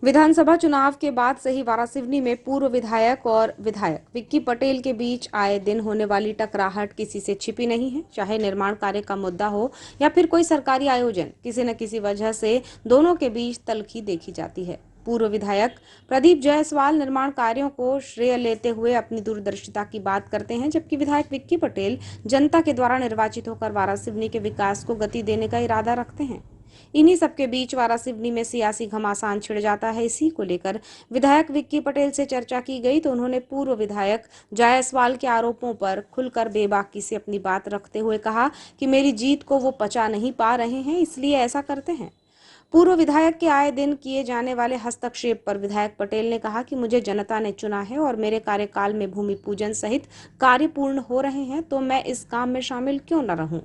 विधानसभा चुनाव के बाद से ही वारासिवनी में पूर्व विधायक और विधायक विक्की पटेल के बीच आए दिन होने वाली टकराहट किसी से छिपी नहीं है। चाहे निर्माण कार्य का मुद्दा हो या फिर कोई सरकारी आयोजन, किसी न किसी वजह से दोनों के बीच तल्खी देखी जाती है। पूर्व विधायक प्रदीप जायसवाल निर्माण कार्यों को श्रेय लेते हुए अपनी दूरदर्शिता की बात करते हैं, जबकि विधायक विक्की पटेल जनता के द्वारा निर्वाचित होकर वारासिवनी के विकास को गति देने का इरादा रखते हैं। इन्हीं सबके बीच वारासिवनी में सियासी घमासान छिड़ जाता है। इसी को लेकर विधायक विक्की पटेल से चर्चा की गई तो उन्होंने पूर्व विधायक जायसवाल के आरोपों पर खुलकर बेबाकी से अपनी बात रखते हुए कहा कि मेरी जीत को वो पचा नहीं पा रहे हैं, इसलिए ऐसा करते हैं। पूर्व विधायक के आए दिन किए जाने वाले हस्तक्षेप पर विधायक पटेल ने कहा कि मुझे जनता ने चुना है और मेरे कार्यकाल में भूमि पूजन सहित कार्य पूर्ण हो रहे हैं, तो मैं इस काम में शामिल क्यों न रहूं।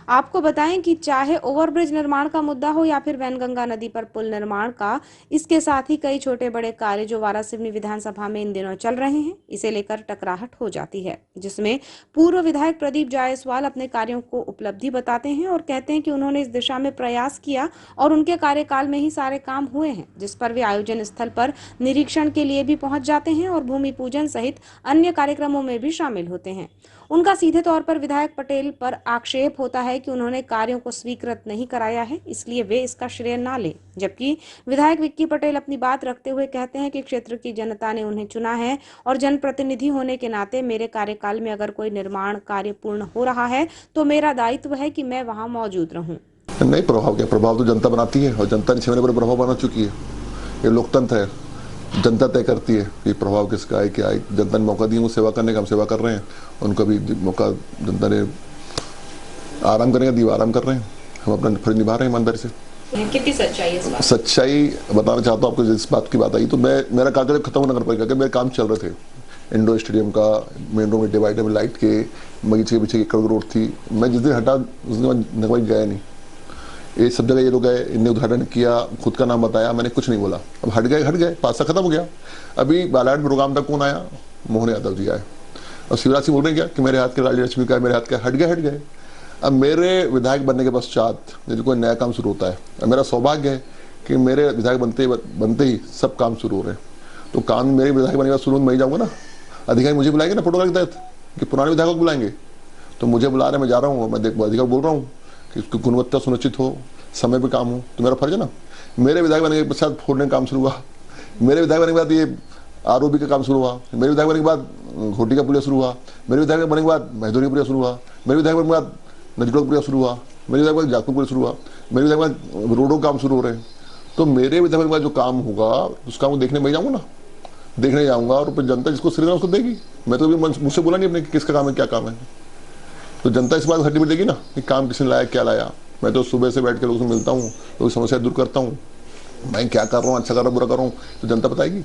आपको बताएं कि चाहे ओवरब्रिज निर्माण का मुद्दा हो या फिर वैनगंगा नदी पर पुल निर्माण का, इसके साथ ही कई छोटे बड़े कार्य जो वारासिवनी विधानसभा में इन दिनों चल रहे हैं, इसे लेकर टकराहट हो जाती है, जिसमें पूर्व विधायक प्रदीप जायसवाल अपने कार्यों को उपलब्धि बताते हैं और कहते हैं कि उन्होंने इस दिशा में प्रयास किया और उनके कार्यकाल में ही सारे काम हुए हैं, जिस पर वे आयोजन स्थल पर निरीक्षण के लिए भी पहुंच जाते हैं और भूमि पूजन सहित अन्य कार्यक्रमों में भी शामिल होते हैं। उनका सीधे तौर पर विधायक पटेल पर आक्षेप होता है कि उन्होंने कार्यों को स्वीकृत नहीं कराया है, इसलिए वे इसका श्रेय ना लें। जबकि विधायक विक्की पटेल अपनी बात रखते हुए कहते हैं कि क्षेत्र की जनता ने उन्हें चुना है और जनप्रतिनिधि होने के नाते मेरे कार्यकाल में अगर कोई निर्माण कार्य पूर्ण हो रहा है तो मेरा दायित्व है कि मैं वहां मौजूद रहूं। नहीं, प्रभाव क्या, प्रभाव तो जनता बनाती है और जनता ने 6 महीने पर प्रभाव बना चुकी है। ये लोकतंत्र है, जनता तय करती है ये प्रभाव किसका है, क्या है। जनता ने मौका दिया उनको सेवा करने का, हम सेवा कर रहे हैं। उनको भी मौका जनता ने आराम करने का दिया, आराम कर रहे हैं। हम अपना फर्ज निभा रहे हैं ईमानदारी से। कितनी सच्चाई है इस बात? सच्चाई बताना चाहता हूँ आपको। जिस बात की बात आई तो मेरा कागज खत्म होना नगर पालिका के, मेरे काम चल रहे थे। इंडोर स्टेडियम का मेन रोड में डिवाइडर में लाइट के बगीचे के पीछे 1 करोड़ रोड थी। मैं जिस दिन हटा उस दिन नगर पालिका गया नहीं। ये सब जगह ये लोग गए, इनने उद्घाटन किया, खुद का नाम बताया, मैंने कुछ नहीं बोला। अब हट गए, पासा खत्म हो गया। अभी बालाघाट प्रोग्राम तक कौन आया? मोहन यादव जी आए और शिवराज सिंह बोल रहे क्या कि मेरे हाथ के राज्यलक्ष्मी का, मेरे हाथ का। हट गए। अब मेरे विधायक बनने के पश्चात यदि कोई नया काम शुरू होता है, अब मेरा सौभाग्य है कि मेरे विधायक बनते ही सब काम शुरू हो रहे हैं। तो काम मेरे विधायक बनने के बाद शुरू मैं ही जाऊँगा ना, अधिकारी मुझे बुलाएंगे ना प्रोटोकॉल के तहत, कि पुराने विधायकों को बुलाएंगे। तो मुझे बुला रहे, मैं जा रहा हूँ, मैं अधिकारी बोल रहा हूँ कि उसकी गुणवत्ता सुनिश्चित हो, समय पे काम हो, तो मेरा फर्ज है ना। मेरे विधायक बनने के पश्चात फोड़ने का काम शुरू हुआ, मेरे विधायक बनने के बाद ये आरओबी का काम शुरू हुआ, मेरे विधायक बनने के बाद घोटी का पुलिया शुरू हुआ, मेरे विधायक बनने के बाद महदूरी पुलिया शुरू हुआ, मेरे विधायक बनने के बाद नजरों पुलिया शुरू हुआ, मेरे विधायक बाद जागपुर पुलिया शुरू हुआ, मेरे विधायक बाद रोडों का काम शुरू हो रहे हैं। तो मेरे विधायक के बाद जो काम होगा उस काम को देखने में जाऊँगा ना, देखने जाऊँगा और जनता जिसको श्रेय उसको देगी। मैं तो अभी मुझसे बोला नहीं अपने किसका काम है, क्या काम है। तो जनता इस बात सर्टिफिकेट देगी ना कि काम किसने लाया, क्या लाया। मैं तो सुबह से बैठ के लोगों से मिलता हूँ, लोग समस्या दूर करता हूँ, मैं क्या कर रहा हूँ, अच्छा कर रहा हूँ, बुरा कर रहा हूँ, तो जनता बताएगी।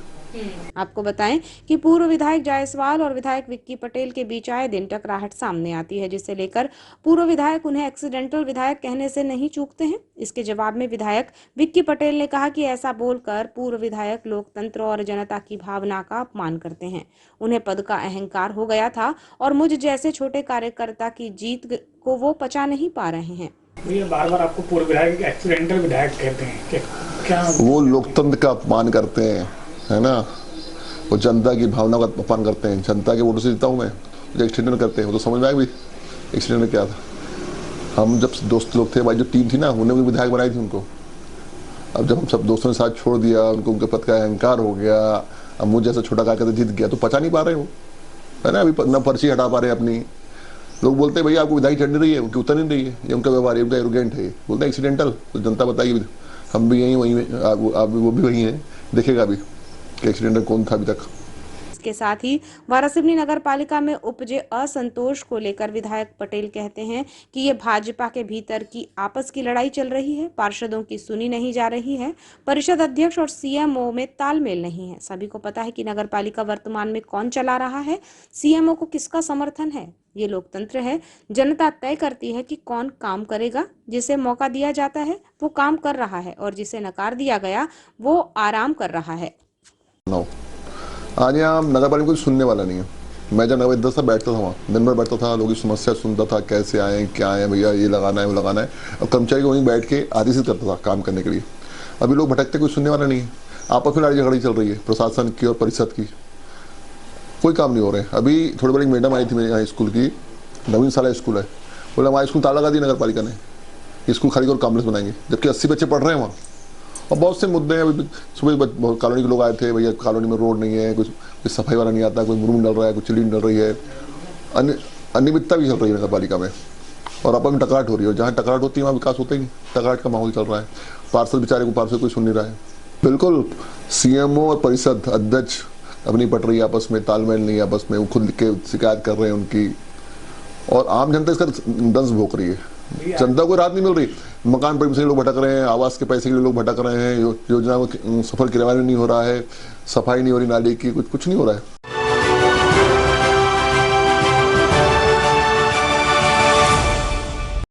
आपको बताएं कि पूर्व विधायक जायसवाल और विधायक विक्की पटेल के बीच आए दिन टकराहट सामने आती है, जिसे लेकर पूर्व विधायक उन्हें एक्सीडेंटल विधायक कहने से नहीं चूकते हैं। इसके जवाब में विधायक विक्की पटेल ने कहा कि ऐसा बोलकर पूर्व विधायक लोकतंत्र और जनता की भावना का अपमान करते हैं। उन्हें पद का अहंकार हो गया था और मुझ जैसे छोटे कार्यकर्ता की जीत को वो पचा नहीं पा रहे हैं। बार-बार आपको पूर्व विधायक एक्सीडेंटल विधायक कहते हैं, क्या वो लोकतंत्र का अपमान करते हैं, है ना। वो जनता की भावना का अपमान करते हैं। जनता के वोटों से जीता हूँ मैं, जो एक्सीडेंट करते हैं वो तो समझ में आएगा भी एक्सीडेंट क्या था। हम जब दोस्त लोग थे, भाई जो टीम थी ना, उन्होंने भी विधायक बनाई थी उनको। अब जब हम सब दोस्तों ने साथ छोड़ दिया, उनको उनके पद का अहंकार हो गया, अब मुझ जैसा छोटा कार्यकर्ता जीत गया तो पचा नहीं पा रहे हो, है ना। अभी न पर्ची हटा पा रहे अपनी। लोग बोलते हैं भैया आपको विधायक चढ़ नहीं रही है, उनकी उतर नहीं रही है, ये उनका व्यवहार है, उनका एरोगेंट है। बोलते हैं एक्सीडेंटल, तो जनता बताएगी। हम भी यहीं वहीं, आप वो भी वहीं हैं, देखेगा अभी कि एक्सीडेंटल कौन था अभी तक। इसके साथ ही वारासिवनी नगर पालिका में उपजे असंतोष को लेकर विधायक पटेल कहते हैं कि ये भाजपा के भीतर की आपस की लड़ाई चल रही है, पार्षदों की सुनी नहीं जा रही है, परिषद अध्यक्ष और सीएमओ में तालमेल नहीं है। सभी को पता है कि नगर पालिका वर्तमान में कौन चला रहा है, सीएमओ को किसका समर्थन है। ये लोकतंत्र है, जनता तय करती है कि कौन काम करेगा। जिसे मौका दिया जाता है वो काम कर रहा है और जिसे नकार दिया गया वो आराम कर रहा है। आज यहाँ नगर पालिका कोई सुनने वाला नहीं है। मैं जब नगर 10 बैठता था, वहाँ दिन भर बैठता था, लोगों की समस्या सुनता था, कैसे आए, क्या आए, भैया ये लगाना है, वो लगाना है। और कर्मचारी को वहीं बैठ के आदेशित करता था काम करने के लिए। अभी लोग भटकते, कोई सुनने वाला नहीं है। आपस में लड़ाई झगड़ी चल रही है प्रशासन की और परिषद की, कोई काम नहीं हो रहे हैं। अभी थोड़ी बड़ी मैडम आई थी मेरे यहाँ स्कूल की, नवीन साला स्कूल है, बोले हमारा स्कूल ताला लगा दी नगर पालिका ने, स्कूल खाली और कॉम्प्लेक्स बनाएंगे, जबकि 80 बच्चे पढ़ रहे हैं वहाँ। और बहुत से मुद्दे हैं। अभी सुबह कॉलोनी के लोग आए थे, भैया कॉलोनी में रोड नहीं है, कुछ सफाई वाला नहीं आता, कोई मुरूम डल रहा है, कुछ चिलीन डल रही है, अनियमितता भी चल रही है नगर पालिका में, और आपस में टकराहट हो रही है। जहाँ टकराहट होती है वहाँ विकास होता ही नहीं, टकराहट का माहौल चल रहा है। पार्षद बेचारे को पार्षद कोई सुन नहीं रहा है। बिल्कुल सीएमओ और परिषद अध्यक्ष अपनी पट रही है, आपस में तालमेल नहीं है, आपस में वो खुद लिख के शिकायत कर रहे हैं उनकी, और आम जनता इसका दंश भोग रही है। जनता को राहत नहीं मिल रही। मकान परमिशन के लिए लोग भटक रहे हैं, आवास के पैसे के लिए लोग भटक रहे हैं, योजना को सफल क्रियान्वयन नहीं हो रहा है, सफाई नहीं हो रही नाली की, कुछ नहीं हो रहा है।